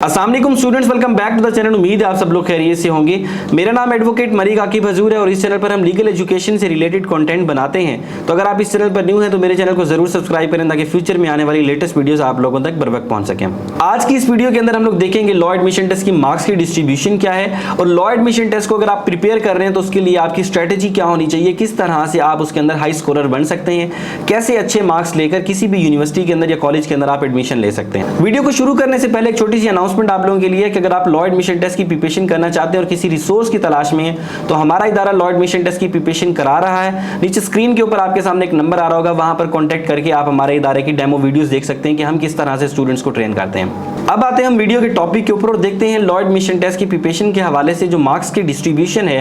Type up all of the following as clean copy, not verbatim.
अस्सलाम वालेकुम students, welcome back to the channel. उम्मीद है आप सब लोग खैरियत से होंगे। मेरा नाम एडवोकेट मलिक आकिब हजूर है और इस चैनल पर हम लीगल एजुकेशन से रिलेटेड कंटेंट बनाते हैं। तो अगर आप इस चैनल पर न्यू हैं तो मेरे चैनल को जरूर सब्सक्राइब करें ताकि फ्यूचर में आने वाली लेटेस्ट वीडियोस आप लोगों तक बर वक्त पहुंच सकें। आज की इस वीडियो के अंदर हम लोग देखेंगे लॉ एडमिशन टेस्ट की मार्क्स की डिस्ट्रीब्यूशन क्या है और लॉ एडमिशन टेस्ट को अगर आप प्रिपेयर कर रहे हैं तो उसके लिए आपकी स्ट्रेटेजी क्या होनी चाहिए, किस तरह से आप उसके अंदर हाई स्कोरर बन सकते हैं, कैसे अच्छे मार्क्स लेकर किसी भी यूनिवर्सिटी के अंदर या कॉलेज के अंदर आप एडमिशन ले सकते हैं। वीडियो को शुरू करने से पहले एक छोटी सी अनाउंसमेंट आप लोगों के लिए कि अगर आप लॉ एडमिशन टेस्ट की प्रिपरेशन करना चाहते हैं और किसी रिसोर्स की तलाश में हैं तो हमारा इदारा लॉ एडमिशन टेस्ट की प्रिपरेशन करा रहा है। नीचे स्क्रीन के ऊपर आपके सामने एक नंबर आ रहा होगा, वहां पर कांटेक्ट करके आप हमारे इदारे की डेमो वीडियोस देख सकते हैं कि हम किस तरह से स्टूडेंट्स को ट्रेन करते हैं। अब आते हैं हम वीडियो के टॉपिक के ऊपर और देखते हैं लॉ एडमिशन टेस्ट की प्रिपरेशन के हवाले से जो मार्क्स की डिस्ट्रीब्यूशन है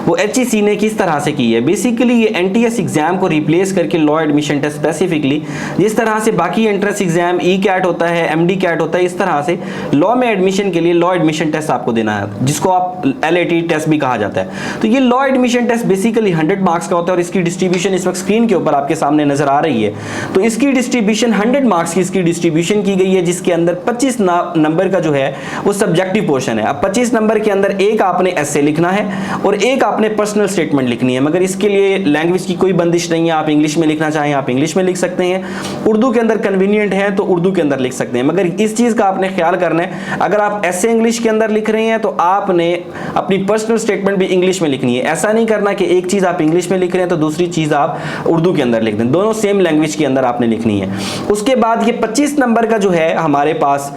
वो HEC ने किस तरह से की है। बेसिकली ये NTS एग्जाम को रिप्लेस करके लॉ एडमिशन टेस्ट स्पेसिफिकली जिस तरह से बाकी एंट्रेंस एग्जाम ECAT होता है, MD CAT होता है, इस तरह से लॉ में एडमिशन के लिए लॉ एडमिशन टेस्ट आपको देना है जिसको आप LAT टेस्ट भी कहा जाता है। तो ये law admission test basically 100 marks का होता है और इसकी डिस्ट्रीब्यूशन इस वक्त स्क्रीन के ऊपर आपके सामने नजर आ रही है। तो इसकी डिस्ट्रीब्यूशन 100 मार्क्स की इसकी डिस्ट्रीब्यूशन की गई है जिसके अंदर 25 नंबर का जो है वो सब्जेक्टिव पोर्शन है। अब 25 नंबर के अंदर एक आपने एसे लिखना है और एक आपने पर्सनल स्टेटमेंट लिखनी है, मगर इसके लिए लैंग्वेज की कोई बंदिश नहीं है। आप इंग्लिश में लिखना चाहें आप इंग्लिश में लिख सकते हैं, उर्दू के अंदर कन्वीनियंट है तो उर्दू के अंदर लिख सकते हैं, मगर इस चीज का आपने ख्याल करना है अगर आप ऐसे इंग्लिश के अंदर लिख रहे हैं तो आपने अपनी पर्सनल स्टेटमेंट भी इंग्लिश में लिखनी है। ऐसा नहीं करना कि एक चीज आप इंग्लिश में लिख रहे हैं तो दूसरी चीज आप उर्दू के अंदर लिख दें, दोनों सेम लैंग्वेज के अंदर आपने लिखनी है। उसके बाद ये 25 नंबर का जो है हमारे पास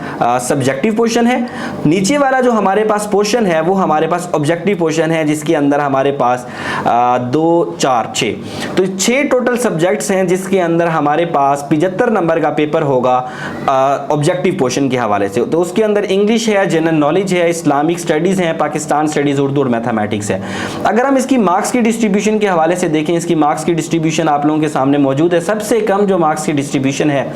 सब्जेक्टिव पोर्शन है। नीचे वाला जो हमारे पास पोर्शन है वो हमारे पास ऑब्जेक्टिव पोर्शन है जिसके अंदर हमारे पास 2 4 6 तो 6 टोटल सब्जेक्ट्स हैं जिसके अंदर हमारे पास 75 नंबर का पेपर होगा ऑब्जेक्टिव पोर्शन के हवाले से। तो उसके अंदर इंग्लिश है, जनरल नॉलेज है, इस्लामिक स्टडीज है, पाकिस्तान स्टडीज, उर्दू और मैथमेटिक्स है। अगर हम इसकी मार्क्स की डिस्ट्रीब्यूशन के हवाले से देखें, इसकी मार्क्स की डिस्ट्रीब्यूशन आप लोगों के सामने मौजूद है। सबसे कम जो मार्क्स की डिस्ट्रीब्यूशन है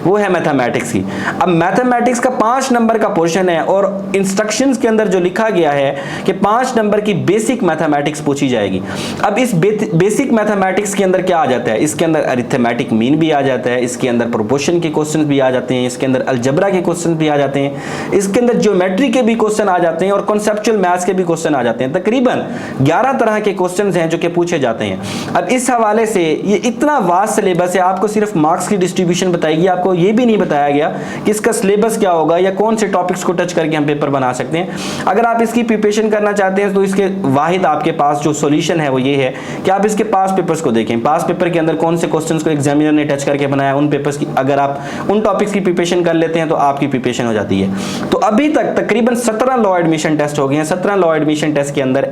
वो है मैथमेटिक्स की। अब मैथमेटिक्स का 5 नंबर का पोर्शन है और इंस्ट्रक्शंस के अंदर जो लिखा गया है कि 5 नंबर की बेसिक मैथमेटिक्स पूछी जाएगी। अब इस बेसिक मैथमेटिक्स के अंदर क्या आ जाता है, इसके अंदर अरिथमेटिक मीन भी आ जाता है, इसके अंदर प्रोपोर्शन के क्वेश्चंस भी आ जाते हैं, इसके अंदर अलजेब्रा के क्वेश्चंस भी आ जाते हैं, इसके अंदर ज्योमेट्री के भी क्वेश्चन आ जाते हैं और कॉन्सेप्चुअल मैथ्स के भी क्वेश्चन आ जाते हैं। तकरीबन 11 तरह के क्वेश्चंस हैं जो कि पूछे जाते हैं। अब इस हवाले से ये इतना वास्ट सिलेबस है, आपको सिर्फ मार्क्स की डिस्ट्रीब्यूशन बताएगी, आपको ये भी नहीं बताया गया कि इसका सिलेबस क्या होगा या कौन से टॉपिक्स को टच करके हम पेपर बना सकते हैं। अगर आप इसकी प्रिपरेशन करना चाहते हैं तो इसके वाहिद आपके पास जो सॉल्यूशन है वो ये है कि आप इसके पास पेपर्स को देखें। पास पेपर के अंदर कौन से क्वेश्चंस को एग्जामिनर ने टच करके बनाया, उन पेपर्स की अगर आप उन टॉपिक्स की प्रिपरेशन कर लेते हैं तो आपकी प्रिपरेशन हो जाती है। तो अभी तक तकरीबन 17 लॉ एडमिशन टेस्ट हो गए हैं। 17 लॉ एडमिशन टेस्ट के अंदर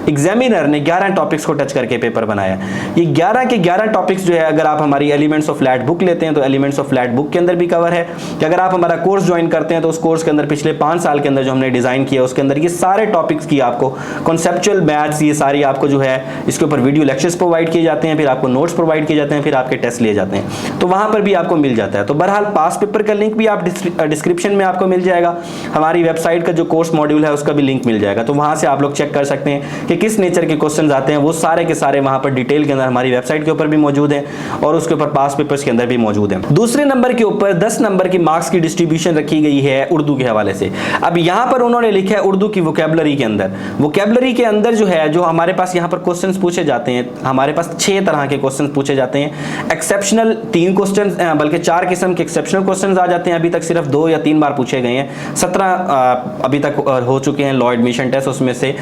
एग्जामिनर ने 11 टॉपिक्स को टच करके पेपर बनाया। ये 11 के 11 टॉपिक्स जो है अगर आप हमारी एलिमेंट्स ऑफ फ्लैट बुक लेते हैं तो एलिमेंट्स ऑफ फ्लैट बुक के अंदर भी कवर है कि अगर आप हमारा कोर्स ज्वाइन करते हैं तो उस कोर्स के अंदर पिछले 5 साल के अंदर जो हमने डिजाइन किया उसके अंदर ये सारे टॉपिक्स की आपको कॉन्सेप्चुअल मैथ्स ये सारी आपको जो है इसके ऊपर वीडियो लेक्चर्स प्रोवाइड किए जाते हैं, फिर आपको नोट्स प्रोवाइड किए जाते हैं, फिर आपके टेस्ट लिए जाते हैं, तो वहां पर भी आपको मिल जाता है। तो बहरहाल पास पेपर का लिंक भी आप डिस्क्रिप्शन में आपको मिल जाएगा, हमारी वेबसाइट का जो कोर्स मॉड्यूल है उसका भी लिंक मिल जाएगा, तो वहां से आप लोग चेक कर सकते हैं कि किस नेचर के क्वेश्चंस आते हैं। वो सारे के सारे वहां पर डिटेल के अंदर हमारी वेबसाइट के ऊपर भी मौजूद है और उसके ऊपर पास पेपर्स के अंदर भी मौजूद है। दूसरे नंबर के ऊपर 10 नंबर की मार्क्स की डिस्ट्रीब्यूशन रखी गई है उर्दू के हवाले से। अब यहां पर उन्होंने लिखा है उर्दू की वोकैबुलरी के अंदर, वोकैबुलरी के अंदर जो है जो हमारे पास यहाँ पर क्वेश्चंस पूछे जाते हैं, हमारे पास 6 तरह के क्वेश्चंस पूछे जाते हैं। एक्सेप्शनल 3 क्वेश्चंस बल्कि 4 किस्म के एक्सेप्शनल क्वेश्चंस आ जाते हैं। अभी तक सिर्फ 2 या 3 बार पूछे गए हैं। 17 अभी तक हो चुके हैं लॉ एडमिशन टेस्ट, उसमें से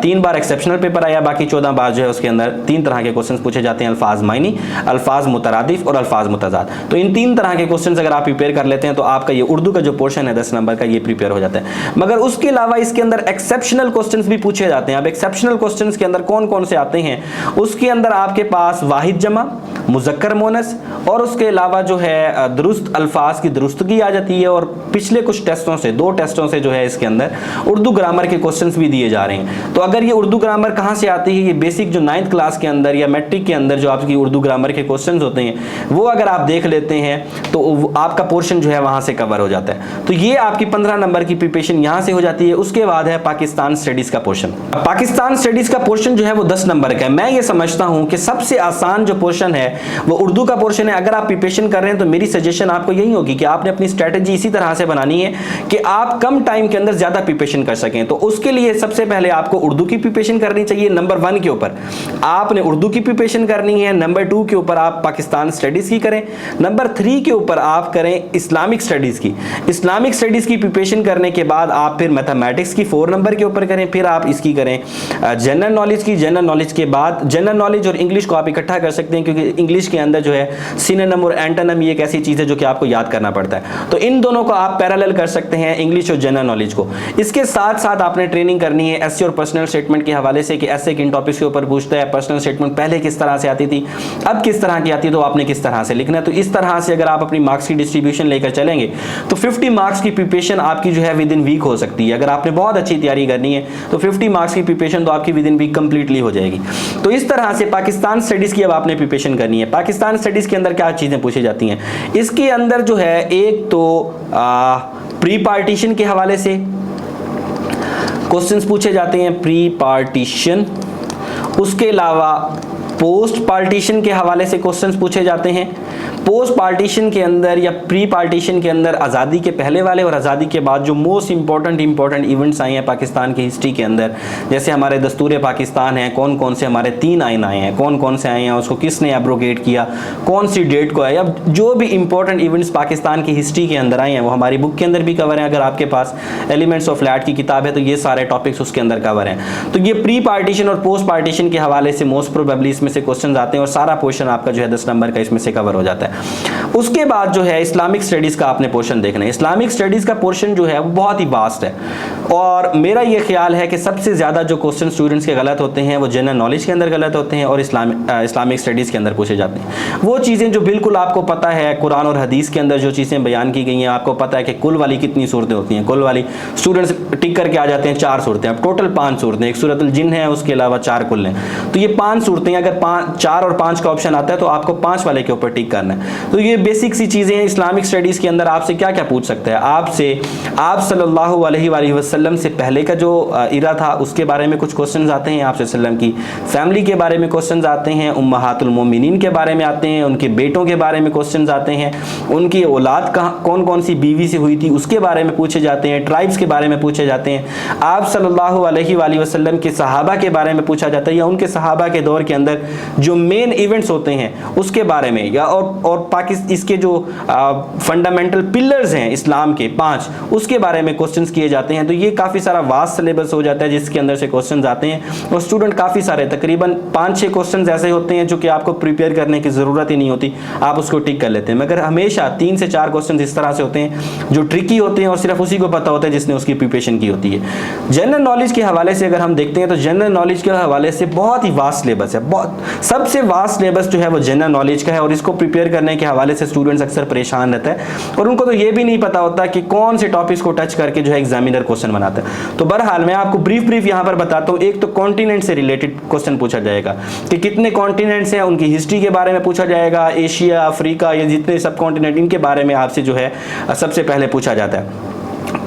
3 बार एक्सेप्शनल पेपर आया, बाकी 14 बार जो है उसके अंदर 3 तरह के क्वेश्चंस पूछे जाते हैं, अल्फाज मायनी, अल्फाज मुतरादिफ और अल्फाज मुतजाद। तो इन 3 तरह के क्वेश्चंस अगर आप प्रिपेयर कर लेते हैं तो आपका ये उर्दू का जो पोर्शन है 10 नंबर का ये प्रिपेयर हो जाता है। मगर उसके अलावा इसके अंदर एक्सेप्शनल क्वेश्चंस भी पूछे जाते हैं। अब एक्सेप्शनल क्वेश्चंस के अंदर कौन कौन से आते हैं, उसके अंदर आपके पास वाहिद जमा, मुज़क्कर मोनस और उसके अलावा जो है दुरुस्त अल्फाज की दुरुस्तगी आ जाती है। और पिछले कुछ टेस्टों से 2 टेस्टों से जो है इसके अंदर उर्दू ग्रामर के क्वेश्चंस भी दिए जा रहे हैं। तो अगर ये उर्दू ग्रामर कहाँ से आती है, ये बेसिक जो 9th क्लास के अंदर या मैट्रिक के अंदर जो आपकी उर्दू ग्रामर के क्वेश्चंस होते हैं वो अगर आप देख लेते हैं तो आपका पोर्शन जो है वहां से कवर हो जाता है। तो ये आपकी 15 नंबर की प्रिपरेशन यहां से हो जाती है। उसके बाद है पाकिस्तान स्टडीज का पोर्शन। पाकिस्तान स्टडीज का पोर्शन जो है वो 10 नंबर का है। मैं ये समझता हूं कि सबसे आसान जो पोर्शन है वो उर्दू का पोर्शन है। अगर आप प्रिपरेशन कर रहे हैं तो मेरी सजेशन आपको यही होगी कि आपने अपनी स्ट्रेटेजी इसी तरह से बनानी है कि आप कम टाइम के अंदर ज्यादा प्रिपरेशन कर सकें। तो उसके लिए सबसे पहले आपको उर्दू की प्रिपरेशन करनी चाहिए। नंबर 1 के ऊपर आपने उर्दू की प्रिपरेशन करनी है। नंबर 2 के ऊपर आप पाकिस्तान स्टडीज की करें। नंबर 3 के ऊपर आप करें इस्लामिक स्टडीज की। इस्लामिक स्टडीज की प्रिपरेशन करने के बाद आप फिर मैथमेटिक्स की 4 नंबर के ऊपर करें। फिर आप इसकी करें जनरल नॉलेज की। जनरल नॉलेज के बाद जनरल नॉलेज और इंग्लिश को आप इकट्ठा कर सकते हैं, क्योंकि इंग्लिश के अंदर जो है सिनोनिम और एंटोनिम ये एक ऐसी चीज है जो कि आपको याद करना पड़ता है। तो इन दोनों को आप पैरेलल कर सकते हैं, इंग्लिश और जनरल नॉलेज को। इसके साथ साथ आपने ट्रेनिंग करनी है एसे और पर्सनल स्टेटमेंट के हवाले से कि एसे किन टॉपिक्स के ऊपर पूछता है, पर्सनल स्टेटमेंट पहले किस तरह से आती थी, अब किस तरह की आती है, तो आपने किस तरह से लिखना है। तो इस तरह से अगर आप अपनी मार्क्स की डिस्ट्रीब्यूशन लेकर चलेंगे तो 50 मार्क्स की प्रिपरेशन आपकी जो है विद इन वीक हो सकती है। अगर आपने बहुत अच्छी तैयारी करनी है तो 50 मार्क्स की प्रिपरेशन तो आपकी विद इन वीक कंप्लीटली हो जाएगी। तो इस तरह से पाकिस्तान स्टडीज की अब आपने प्रिपरेशन करनी है। पाकिस्तान स्टडीज के अंदर क्या चीजें पूछी जाती हैं, इसके अंदर जो है एक तो प्री पार्टीशन के हवाले से क्वेश्चंस पूछे जाते हैं, प्री पार्टीशन। उसके अलावा पोस्ट पार्टीशन के हवाले से क्वेश्चंस पूछे जाते हैं। पोस्ट पार्टीशन के अंदर या प्री पार्टीशन के अंदर आज़ादी के पहले वाले और आज़ादी के बाद जो मोस्ट इंपॉर्टेंट इवेंट्स आए हैं पाकिस्तान की हिस्ट्री के अंदर, जैसे हमारे दस्तूर पाकिस्तान है, कौन कौन से हमारे 3 आइन आए हैं, कौन कौन से आए हैं, उसको किसने एब्रोगेट किया, कौन सी डेट को है, या जो भी इंपॉर्टेंट इवेंट्स पाकिस्तान की हिस्ट्री के अंदर आए हैं वो हमारी बुक के अंदर भी कवर है। अगर आपके पास एलिमेंट्स ऑफ फ्लैट की किताब है तो ये सारे टॉपिक्स उसके अंदर कवर हैं। तो ये प्री पार्टीशन और पोस्ट पार्टीशन के हवाले से मोस्ट प्रोबेबली इसमें से क्वेश्चन आते हैं और सारा पोर्शन आपका जो है 10 नंबर का इसमें से कवर हो जाता है। उसके बाद जो है इस्लामिक स्टडीज का आपने पोर्शन देखना है। इस्लामिक स्टडीज का पोर्शन जो है वो बहुत ही वास्ट है और मेरा ये ख्याल है कि सबसे ज्यादा जो क्वेश्चन स्टूडेंट्स के गलत होते हैं वो जनरल नॉलेज के अंदर गलत होते हैं और इस्लामिक स्टडीज के अंदर पूछे जाते हैं। वो चीजें जो बिल्कुल आपको पता है, कुरान और हदीस के अंदर जो चीजें बयान की गई हैं, आपको पता है कि कुल वाली कितनी सूरतें होती हैं। कुल वाली स्टूडेंट्स टिक करके आ जाते हैं 4 सूरतें, अब टोटल 5 सूरतें, एक सूरतुल जिन है, उसके अलावा 4 कुल हैं। तो ये 5 सूरतें, अगर 4 और 5 का ऑप्शन आता है तो आपको 5 वाले के ऊपर टिक करना है। तो ये बेसिक सी चीजें हैं। इस्लामिक स्टडीज के अंदर आपसे क्या क्या पूछ सकते हैं, आपसे आप सल्लल्लाहु अलैहि वसल्लम से पहले का जो इरा था उसके बारे में कुछ क्वेश्चंस आते हैं, आप सल्लम की फैमिली के बारे में क्वेश्चंस आते हैं, उम्महातुल मोमिनीन के बारे में आते हैं, उनके बेटों के बारे में क्वेश्चंस आते हैं, उनकी औलाद कौन कौन सी बीवी से हुई थी उसके बारे में पूछे जाते हैं, ट्राइब्स के बारे में पूछे जाते हैं, आप सल्लल्लाहु अलैहि वसल्लम के सहाबा के बारे में पूछा जाता है या उनके सहाबा के दौर के अंदर जो मेन इवेंट्स होते हैं उसके बारे में, या और पाकिस्तान इसके जो फंडामेंटल पिलर्स हैं इस्लाम के 5 उसके बारे में क्वेश्चंस किए जाते हैं। तो ये काफ़ी सारा वास्ट सिलेबस हो जाता है जिसके अंदर से क्वेश्चंस आते हैं और स्टूडेंट काफ़ी सारे तकरीबन 5-6 क्वेश्चंस ऐसे होते हैं जो कि आपको प्रिपेयर करने की ज़रूरत ही नहीं होती, आप उसको टिक कर लेते हैं। मगर हमेशा 3 से 4 क्वेश्चन इस तरह से होते हैं जो ट्रिकी होते हैं और सिर्फ उसी को पता होता है जिसने उसकी प्रिपरेशन की होती है। जनरल नॉलेज के हवाले से अगर हम देखते हैं तो जनरल नॉलेज के हवाले से बहुत ही वास्ट सिलेबस है, बहुत सबसे वास्ट सिलेबस जो है वो जनरल नॉलेज का है और इसको प्रिपेयर करने के हवाले से स्टूडेंट्स अक्सर परेशान रहता है और उनको तो ये भी नहीं पता होता कि कौन से टॉपिक्स को टच करके जो है एग्जामिनर क्वेश्चन बनाता है। तो बहरहाल मैं आपको ब्रीफ यहाँ पर बताता हूँ। एक तो कॉन्टिनेंट से रिलेटेड क्वेश्चन पूछा जाएगा कि कितने कॉन्टिनेंट्स हैं, उनकी हिस्ट्री के बारे में पूछा जाएगा, एशिया, अफ्रीका, ये जितने सब कॉन्टिनेंट इनके बारे में आपसे जो है सबसे पहले पूछा जाता है।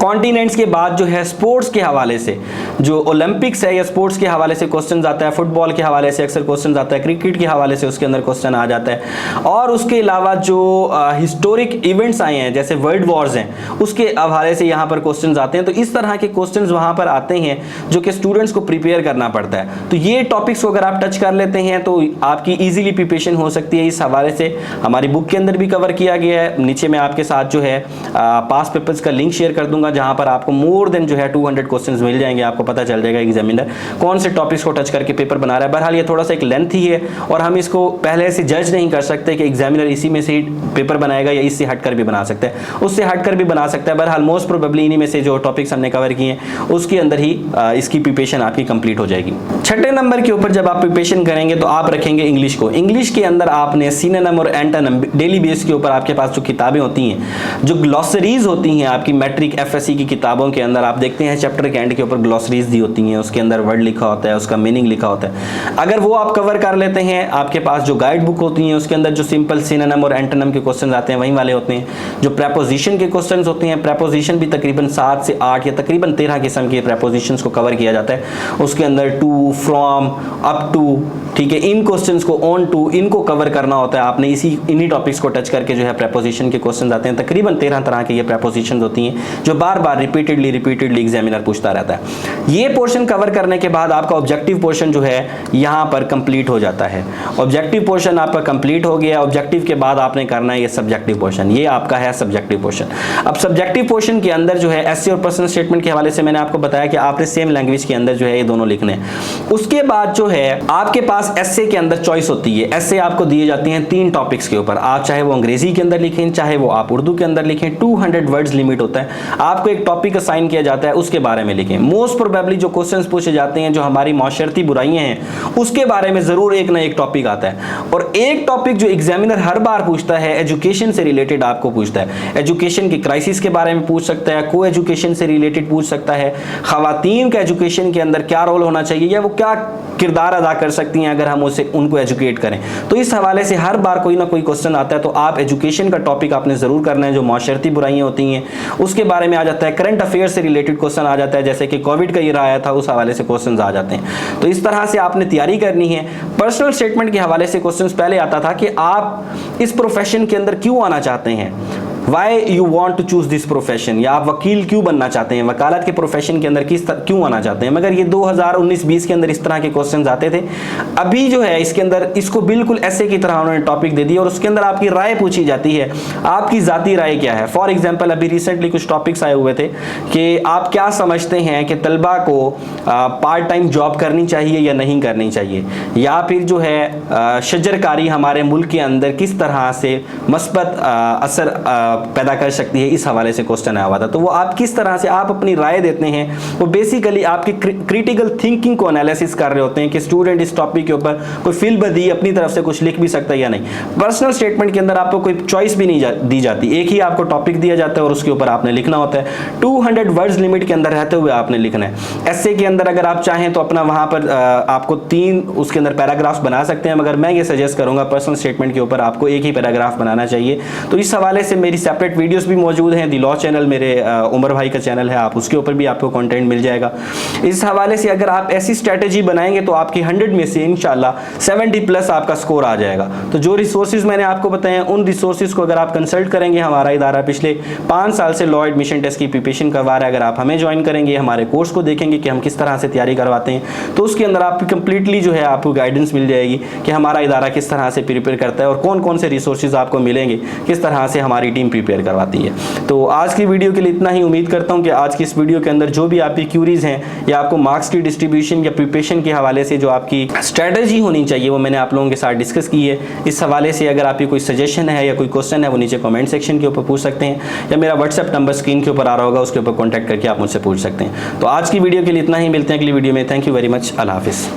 कॉन्टिनेंट्स के बाद जो है स्पोर्ट्स के हवाले से जो ओलंपिक्स है या स्पोर्ट्स के हवाले से क्वेश्चन आता है, फुटबॉल के हवाले से अक्सर क्वेश्चन आता है, क्रिकेट के हवाले से उसके अंदर क्वेश्चन आ जाता है और उसके अलावा जो हिस्टोरिक इवेंट्स आए हैं जैसे वर्ल्ड वॉर्स हैं उसके हवाले से यहाँ पर क्वेश्चन आते हैं। तो इस तरह के क्वेश्चन वहाँ पर आते हैं जो कि स्टूडेंट्स को प्रिपेयर करना पड़ता है। तो ये टॉपिक्स को अगर आप टच कर लेते हैं तो आपकी ईजिली प्रिपरेशन हो सकती है। इस हवाले से हमारी बुक के अंदर भी कवर किया गया है। नीचे मैं आपके साथ जो है पास पेपर्स का लिंक शेयर कर दूंगा जहां पर आपको मोर देन जो है 200 क्वेश्चंस मिल जाएंगे। आपको पता चल जाएगा एग्जामिनर कौन से टॉपिक्स को टच करके पेपर बना रहा है। बहरहाल ये थोड़ा सा एक लेंथ ही है और हम इसको पहले से जज नहीं कर सकते कि एग्जामिनर इसी में से ही पेपर बनाएगा या इससे हटकर भी बना सकता है, उससे हटकर भी बना सकता है। बहरहाल मोस्ट प्रोबेबली इन्हीं में से जो टॉपिक्स हमने कवर किए हैं उसके अंदर ही इसकी प्रिपरेशन आपकी कंप्लीट हो जाएगी। 6 नंबर के ऊपर जब आप प्रिपरेशन करेंगे तो आप रखेंगे इंग्लिश को। इंग्लिश के अंदर आपने सिनोनिम और एंटोनिम डेली बेस के ऊपर आपके पास जो किताबें होती हैं, जो ग्लॉसरीज होती हैं आपकी मैट्रिक FS एफएससी की किताबों के अंदर आप देखते हैं चैप्टर के एंड के ऊपर ग्लॉसरीज दी होती हैं, उसके अंदर वर्ड लिखा होता है, उसका मीनिंग लिखा होता है। अगर वो आप कवर कर लेते हैं, आपके पास जो गाइड बुक होती है उसके अंदर जो सिंपल सिनोनिम और एंटोनिम के क्वेश्चन आते हैं वही वाले होते हैं। जो प्रेपोजिशन के क्वेश्चन होते हैं, प्रेपोजिशन भी तकरीबन 7 से 8 या तकरीबन 13 किस्म के प्रेपोजिशंस को कवर किया जाता है। उसके अंदर टू, फ्रॉम, अप टू, ठीक है, इन क्वेश्चंस को, ऑन टू, इनको कवर करना होता है आपने। इन्हीं टॉपिक्स को टच करके जो है प्रेपोजिशन के क्वेश्चन आते हैं। तकरीबन 13 तरह के ये प्रेपोजिशंस होती हैं जो बार बार रिपीटेडली एग्जामिनर पूछता रहता है। ये पोर्शन कवर करने के बाद आपका ऑब्जेक्टिव पोर्शन जो है यहाँ पर कंप्लीट हो जाता है। ऑब्जेक्टिव पोर्शन आपका कंप्लीट हो गया। ऑब्जेक्टिव के बाद आपने करना है ये सब्जेक्टिव पोर्शन, ये आपका है सब्जेक्टिव पोर्शन। अब सब्जेक्टिव पोर्शन के अंदर जो है एसे और पर्सनल स्टेटमेंट के हवाले से मैंने आपको बताया कि आपने सेम लैंग्वेज के अंदर जो है ये दोनों लिखने हैं। उसके बाद जो है आपके पास एसे के अंदर चॉइस होती है। एसे आपको दिए जाती हैं 3 टॉपिक्स के ऊपर। आप चाहे वो अंग्रेजी के अंदर लिखें, चाहे वो आप उर्दू के अंदर लिखें। 200 वर्ड्स लिमिट होता है। आपको एक टॉपिक असाइन किया जाता है, उसके बारे में लिखें। मोस्ट प्रोबेबली जो क्वेश्चंस पूछे जाते हैं जो हमारी माशरती बुराइयां हैं उसके बारे में जरूर एक ना एक टॉपिक आता है। और एक टॉपिक जो एग्जामिनर हर बार पूछता है एजुकेशन से रिलेटेड आपको पूछता है। एजुकेशन की क्राइसिस के बारे में पूछ सकता है, को एजुकेशन से रिलेटेड पूछ सकता है, खवातीन का एजुकेशन के अंदर क्या रोल होना चाहिए या वो क्या किरदार अदा कर सकती हैं अगर हम उनको एजुकेट करें। तो इस हवाले से हर बार कोई ना कोई क्वेश्चन आता है। तो आप एजुकेशन का टॉपिक आपने जरूर करना है। जो माशरती बुराइयां होती हैं उसके बारे में आ जाता है। करंट अफेयर से रिलेटेड क्वेश्चन आ जाता है, जैसे कि कोविड का ईरा आया था, उस हवाले से क्वेश्चन आ जाते हैं। तो इस तरह से आपने तैयारी करनी है। पर्सनल स्टेटमेंट के हवाले से क्वेश्चन पहले आता था कि आप इस प्रोफेशन के अंदर क्यों आना चाहते हैं, Why you want to choose this profession, या आप वकील क्यों बनना चाहते हैं, वकालत के प्रोफेशन के अंदर क्यों आना चाहते हैं। मगर ये 2019-20 के अंदर इस तरह के क्वेश्चंस आते थे। अभी जो है इसके अंदर इसको बिल्कुल ऐसे की तरह उन्होंने टॉपिक दे दिया और उसके अंदर आपकी राय पूछी जाती है, आपकी जाती राय क्या है। फॉर एग्जाम्पल अभी रिसेंटली कुछ टॉपिक्स आए हुए थे कि आप क्या समझते हैं कि तलबा को पार्ट टाइम जॉब करनी चाहिए या नहीं करनी चाहिए, या फिर जो है शजरकारी हमारे मुल्क के अंदर किस तरह से मस्बत असर पैदा कर सकती है, इस हवाले से क्वेश्चन आया हुआ था। तो वो आप किस तरह से आप अपनी राय देते हैं, वो बेसिकली आपकी क्रिटिकल थिंकिंग को एनालिसिस कर रहे होते हैं कि स्टूडेंट इस टॉपिक के ऊपर कोई फील बदी अपनी तरफ से कुछ लिख भी सकता है या नहीं। पर्सनल स्टेटमेंट के अंदर आपको कोई चॉइस भी नहीं दी जाती, एक ही आपको टॉपिक दिया जाता है और उसके ऊपर आपने लिखना होता है। 200 वर्ड्स लिमिट के अंदर रहते हुए आपने लिखना है। ऐसे के अंदर अगर आप चाहें तो अपना वहां पर आपको 3 उसके अंदर पैराग्राफ्स बना सकते हैं, मगर मैं ये सजेस्ट करूंगा पर्सनल स्टेटमेंट के ऊपर आपको एक ही पैराग्राफ बनाना चाहिए। तो इस हवाले से मेरी सेपरेट वीडियोस भी मौजूद हैं। दी लॉ चैनल मेरे उमर भाई का चैनल है, आप उसके ऊपर भी आपको कंटेंट मिल जाएगा। इस हवाले से अगर आप ऐसी स्ट्रेटजी बनाएंगे तो आपकी 100 में से इंशाल्लाह 70 प्लस आपका स्कोर आ जाएगा। तो जो रिसोर्सेज मैंने आपको बताए हैं उन रिसोर्सेज को अगर आप कंसल्ट करेंगे, हमारा इदारा पिछले 5 साल से लॉ एडमिशन टेस्ट की प्रिपरेशन करवा रहा है। अगर आप हमें ज्वाइन करेंगे, हमारे कोर्स को देखेंगे कि हम किस तरह से तैयारी करवाते हैं, तो उसके अंदर आपकी कंप्लीटली जो है आपको गाइडेंस मिल जाएगी कि हमारा इदारा किस तरह से प्रिपेयर करता है और कौन कौन से रिसोर्सेज आपको मिलेंगे, किस तरह से हमारी टीम प्रिपेयर करवाती है। तो आज की वीडियो के लिए इतना ही। उम्मीद करता हूं कि आज की इस वीडियो के अंदर जो भी आपकी क्यूरीज हैं या आपको मार्क्स की डिस्ट्रीब्यूशन या प्रिपरेशन के हवाले से जो आपकी स्ट्रेटजी होनी चाहिए वो मैंने आप लोगों के साथ डिस्कस की है। इस हवाले से अगर आपकी कोई सजेशन है या कोई क्वेश्चन है वो नीचे कमेंट सेक्शन के ऊपर पूछ सकते हैं, या मेरा व्हाट्सएप नंबर स्क्रीन के ऊपर आ रहा होगा, उसके ऊपर कॉन्टैक्ट करके आप मुझसे पूछ सकते हैं। तो आज की वीडियो के लिए इतना ही। मिलते हैं अगली वीडियो में। Thank you very much. अल्लाह हाफिज़।